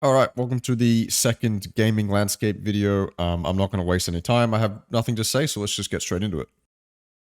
All right, welcome to the second gaming landscape video. I'm not going to waste any time. I have nothing to say, so let's just get straight into it.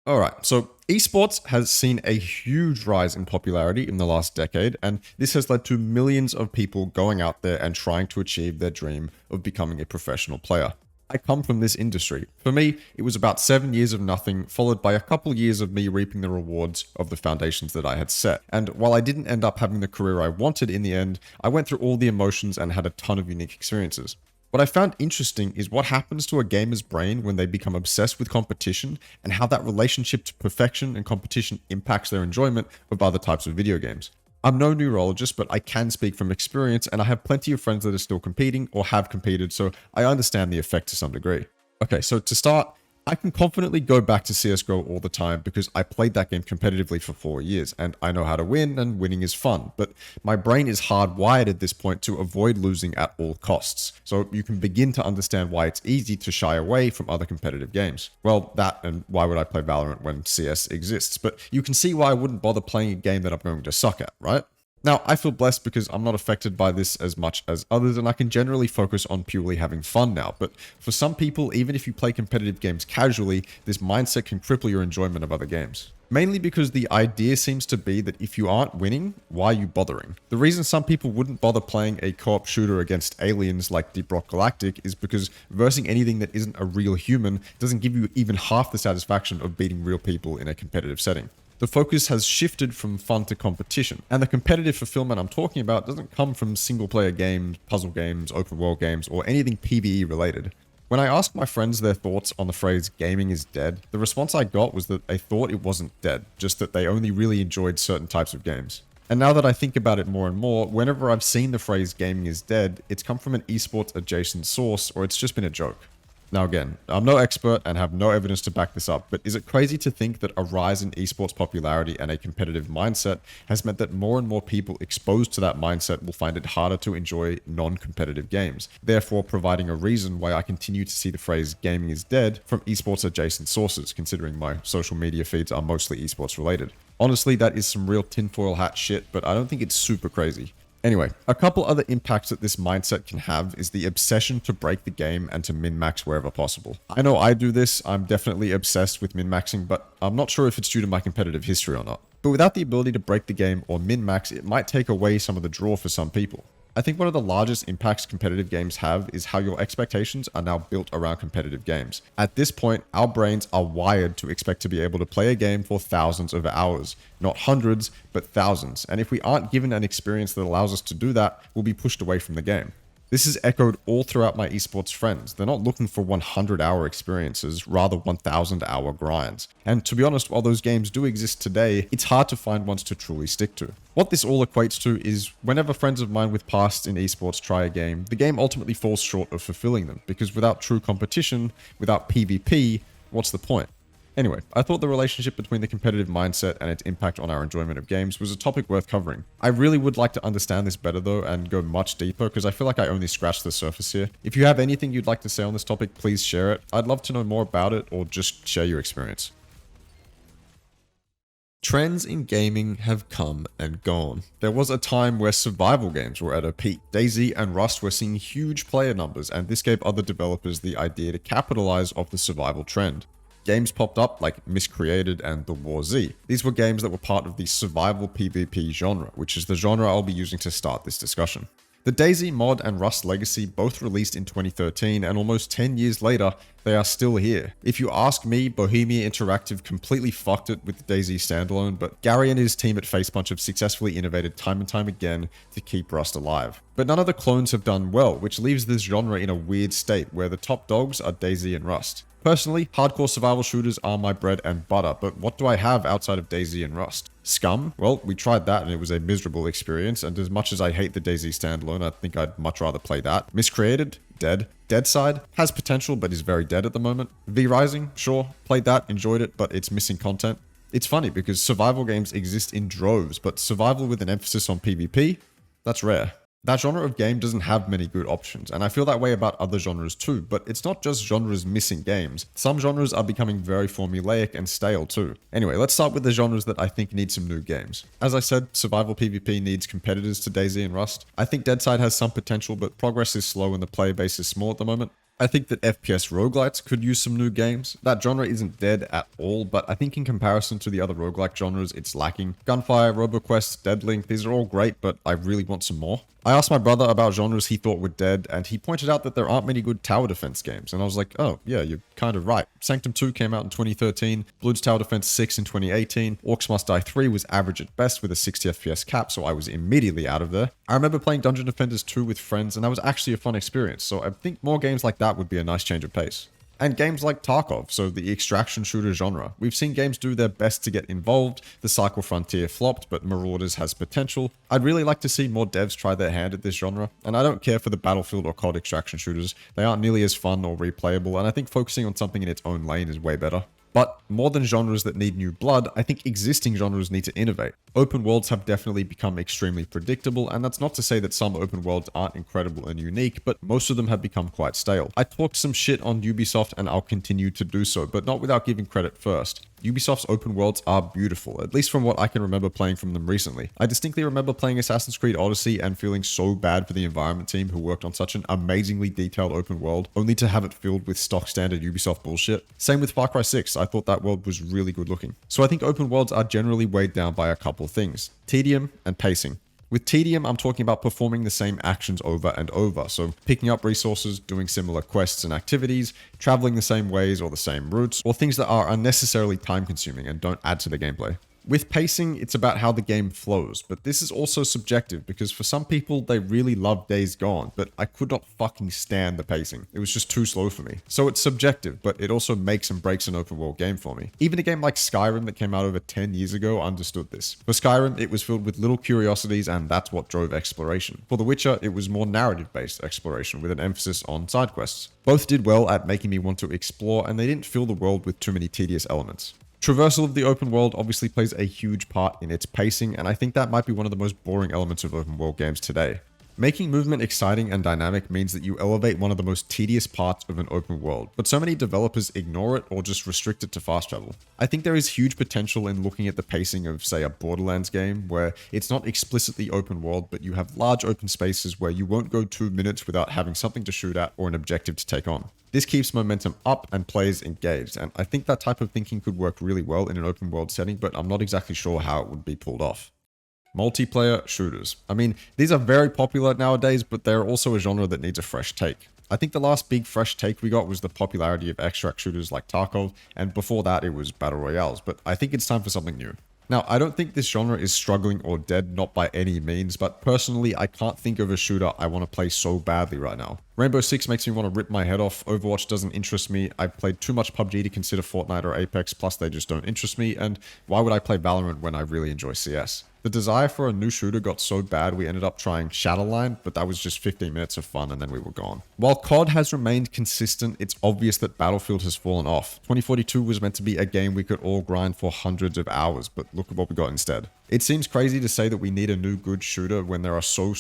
All right, so esports has seen a huge rise in popularity in the last decade, and this has led to millions of people going out there and trying to achieve their dream of becoming a professional player. I come from this industry. For me, it was about 7 years of nothing, followed by a couple years of me reaping the rewards of the foundations that I had set. And while I didn't end up having the career I wanted in the end, I went through all the emotions and had a ton of unique experiences. What I found interesting is what happens to a gamer's brain when they become obsessed with competition and how that relationship to perfection and competition impacts their enjoyment of other types of video games. I'm no neurologist, but I can speak from experience, and I have plenty of friends that are still competing or have competed, so I understand the effect to some degree. Okay, so to start, I can confidently go back to CSGO all the time because I played that game competitively for 4 years, and I know how to win, and winning is fun, but my brain is hardwired at this point to avoid losing at all costs. So you can begin to understand why it's easy to shy away from other competitive games. Well, that and why would I play Valorant when CS exists, but you can see why I wouldn't bother playing a game that I'm going to suck at, right? Now, I feel blessed because I'm not affected by this as much as others, and I can generally focus on purely having fun now. But for some people, even if you play competitive games casually, this mindset can cripple your enjoyment of other games. Mainly because the idea seems to be that if you aren't winning, why are you bothering? The reason some people wouldn't bother playing a co-op shooter against aliens like Deep Rock Galactic is because versing anything that isn't a real human doesn't give you even half the satisfaction of beating real people in a competitive setting. The focus has shifted from fun to competition, and the competitive fulfillment I'm talking about doesn't come from single-player games, puzzle games, open-world games, or anything PvE related. When I asked my friends their thoughts on the phrase gaming is dead, the response I got was that they thought it wasn't dead, just that they only really enjoyed certain types of games. And now that I think about it more and more, whenever I've seen the phrase gaming is dead, it's come from an esports adjacent source, or it's just been a joke. Now again, I'm no expert and have no evidence to back this up, but is it crazy to think that a rise in esports popularity and a competitive mindset has meant that more and more people exposed to that mindset will find it harder to enjoy non-competitive games, therefore providing a reason why I continue to see the phrase gaming is dead from esports adjacent sources, considering my social media feeds are mostly esports related. Honestly, that is some real tinfoil hat shit, but I don't think it's super crazy. Anyway, a couple other impacts that this mindset can have is the obsession to break the game and to min-max wherever possible. I know I do this, I'm definitely obsessed with min-maxing, but I'm not sure if it's due to my competitive history or not. But without the ability to break the game or min-max, it might take away some of the draw for some people. I think one of the largest impacts competitive games have is how your expectations are now built around competitive games. At this point, our brains are wired to expect to be able to play a game for thousands of hours. Not hundreds, but thousands. And if we aren't given an experience that allows us to do that, we'll be pushed away from the game. This is echoed all throughout my esports friends. They're not looking for 100-hour experiences, rather 1,000-hour grinds. And to be honest, while those games do exist today, it's hard to find ones to truly stick to. What this all equates to is whenever friends of mine with pasts in esports try a game, the game ultimately falls short of fulfilling them, because without true competition, without PvP, what's the point? Anyway, I thought the relationship between the competitive mindset and its impact on our enjoyment of games was a topic worth covering. I really would like to understand this better though and go much deeper because I feel like I only scratched the surface here. If you have anything you'd like to say on this topic, please share it. I'd love to know more about it or just share your experience. Trends in gaming have come and gone. There was a time where survival games were at a peak. DayZ and Rust were seeing huge player numbers, and this gave other developers the idea to capitalize off the survival trend. Games popped up like Miscreated and The War Z. These were games that were part of the survival PvP genre, which is the genre I'll be using to start this discussion. The DayZ mod and Rust Legacy both released in 2013, and almost 10 years later, they are still here. If you ask me, Bohemia Interactive completely fucked it with the DayZ standalone, but Gary and his team at Facepunch have successfully innovated time and time again to keep Rust alive. But none of the clones have done well, which leaves this genre in a weird state where the top dogs are DayZ and Rust. Personally, hardcore survival shooters are my bread and butter, but what do I have outside of DayZ and Rust? Scum? Well, we tried that and it was a miserable experience, and as much as I hate the DayZ standalone, I think I'd much rather play that. Miscreated? Dead. Deadside? Has potential, but is very dead at the moment. V-Rising? Sure. Played that, enjoyed it, but it's missing content. It's funny because survival games exist in droves, but survival with an emphasis on PvP? That's rare. That genre of game doesn't have many good options, and I feel that way about other genres too, but it's not just genres missing games. Some genres are becoming very formulaic and stale too. Anyway, let's start with the genres that I think need some new games. As I said, survival PvP needs competitors to DayZ and Rust. I think Deadside has some potential, but progress is slow and the player base is small at the moment. I think that FPS roguelites could use some new games. That genre isn't dead at all, but I think in comparison to the other roguelike genres, it's lacking. Gunfire, RoboQuest, Deadlink, these are all great, but I really want some more. I asked my brother about genres he thought were dead, and he pointed out that there aren't many good tower defense games, and I was like, oh, yeah, you're kind of right. Sanctum 2 came out in 2013, Bloons Tower Defense 6 in 2018, Orcs Must Die 3 was average at best with a 60 FPS cap, so I was immediately out of there. I remember playing Dungeon Defenders 2 with friends, and that was actually a fun experience, so I think more games like that would be a nice change of pace. And games like Tarkov, so the extraction shooter genre. We've seen games do their best to get involved. The Cycle Frontier flopped, but Marauders has potential. I'd really like to see more devs try their hand at this genre, and I don't care for the Battlefield or COD extraction shooters. They aren't nearly as fun or replayable, and I think focusing on something in its own lane is way better. But more than genres that need new blood, I think existing genres need to innovate. Open worlds have definitely become extremely predictable, and that's not to say that some open worlds aren't incredible and unique, but most of them have become quite stale. I talked some shit on Ubisoft and I'll continue to do so, but not without giving credit first. Ubisoft's open worlds are beautiful, at least from what I can remember playing from them recently. I distinctly remember playing Assassin's Creed Odyssey and feeling so bad for the environment team who worked on such an amazingly detailed open world, only to have it filled with stock standard Ubisoft bullshit. Same with Far Cry 6, I thought that world was really good looking. So I think open worlds are generally weighed down by a couple things: tedium and pacing. With tedium, I'm talking about performing the same actions over and over. So picking up resources, doing similar quests and activities, traveling the same ways or the same routes, or things that are unnecessarily time consuming and don't add to the gameplay. With pacing, it's about how the game flows, but this is also subjective because for some people, they really love Days Gone, but I could not fucking stand the pacing. It was just too slow for me. So it's subjective, but it also makes and breaks an open world game for me. Even a game like Skyrim that came out over 10 years ago understood this. For Skyrim, it was filled with little curiosities and that's what drove exploration. For The Witcher, it was more narrative-based exploration with an emphasis on side quests. Both did well at making me want to explore and they didn't fill the world with too many tedious elements. Traversal of the open world obviously plays a huge part in its pacing, and I think that might be one of the most boring elements of open world games today. Making movement exciting and dynamic means that you elevate one of the most tedious parts of an open world, but so many developers ignore it or just restrict it to fast travel. I think there is huge potential in looking at the pacing of, say, a Borderlands game, where it's not explicitly open world, but you have large open spaces where you won't go 2 minutes without having something to shoot at or an objective to take on. This keeps momentum up and players engaged, and I think that type of thinking could work really well in an open world setting, but I'm not exactly sure how it would be pulled off. Multiplayer shooters. I mean, these are very popular nowadays, but they're also a genre that needs a fresh take. I think the last big fresh take we got was the popularity of extract shooters like Tarkov, and before that it was battle royales, but I think it's time for something new. Now, I don't think this genre is struggling or dead, not by any means, but personally, I can't think of a shooter I want to play so badly right now. Rainbow Six makes me want to rip my head off, Overwatch doesn't interest me, I've played too much PUBG to consider Fortnite or Apex, plus they just don't interest me, and why would I play Valorant when I really enjoy CS? The desire for a new shooter got so bad we ended up trying Shadowline, but that was just 15 minutes of fun and then we were gone. While COD has remained consistent, it's obvious that Battlefield has fallen off. 2042 was meant to be a game we could all grind for hundreds of hours, but look at what we got instead. It seems crazy to say that we need a new good shooter when there are so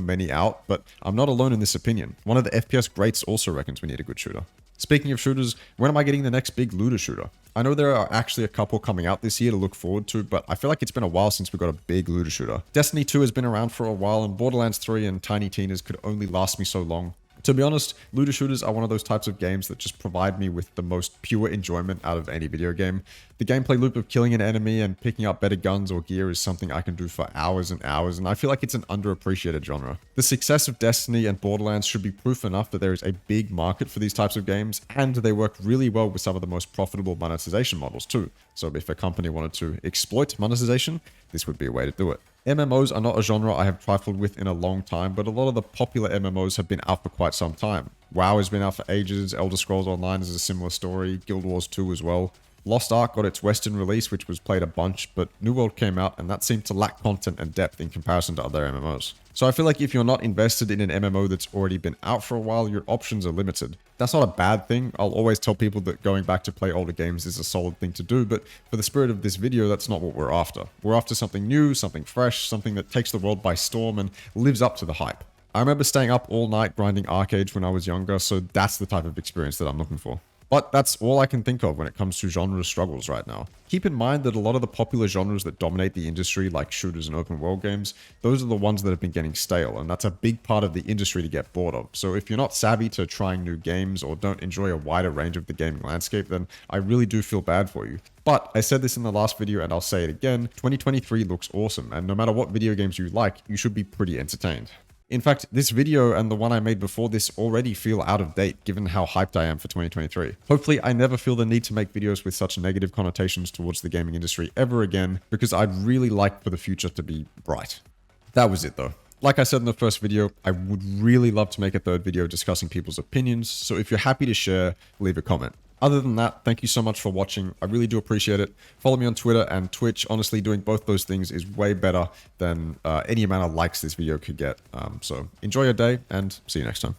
many out, but I'm not alone in this opinion. One of the FPS greats also reckons we need a good shooter. Speaking of shooters, when am I getting the next big looter shooter? I know there are actually a couple coming out this year to look forward to, but I feel like it's been a while since we got a big looter shooter. Destiny 2 has been around for a while, and Borderlands 3 and Tiny Tina's could only last me so long. To be honest, looter shooters are one of those types of games that just provide me with the most pure enjoyment out of any video game. The gameplay loop of killing an enemy and picking up better guns or gear is something I can do for hours and hours, and I feel like it's an underappreciated genre. The success of Destiny and Borderlands should be proof enough that there is a big market for these types of games, and they work really well with some of the most profitable monetization models too. So if a company wanted to exploit monetization, this would be a way to do it. MMOs are not a genre I have trifled with in a long time, but a lot of the popular MMOs have been out for quite some time. WoW has been out for ages, Elder Scrolls Online is a similar story, Guild Wars 2 as well. Lost Ark got its Western release, which was played a bunch, but New World came out, and that seemed to lack content and depth in comparison to other MMOs. So I feel like if you're not invested in an MMO that's already been out for a while, your options are limited. That's not a bad thing. I'll always tell people that going back to play older games is a solid thing to do, but for the spirit of this video, that's not what we're after. We're after something new, something fresh, something that takes the world by storm and lives up to the hype. I remember staying up all night grinding Arcade when I was younger, so that's the type of experience that I'm looking for. But that's all I can think of when it comes to genre struggles right now. Keep in mind that a lot of the popular genres that dominate the industry, like shooters and open world games, those are the ones that have been getting stale, and that's a big part of the industry to get bored of. So if you're not savvy to trying new games or don't enjoy a wider range of the gaming landscape, then I really do feel bad for you. But I said this in the last video and I'll say it again, 2023 looks awesome, and no matter what video games you like, you should be pretty entertained. In fact, this video and the one I made before this already feel out of date given how hyped I am for 2023. Hopefully, I never feel the need to make videos with such negative connotations towards the gaming industry ever again, because I'd really like for the future to be bright. That was it though. Like I said in the first video, I would really love to make a third video discussing people's opinions, so if you're happy to share, leave a comment. Other than that, thank you so much for watching. I really do appreciate it. Follow me on Twitter and Twitch. Honestly, doing both those things is way better than any amount of likes this video could get. So enjoy your day and see you next time.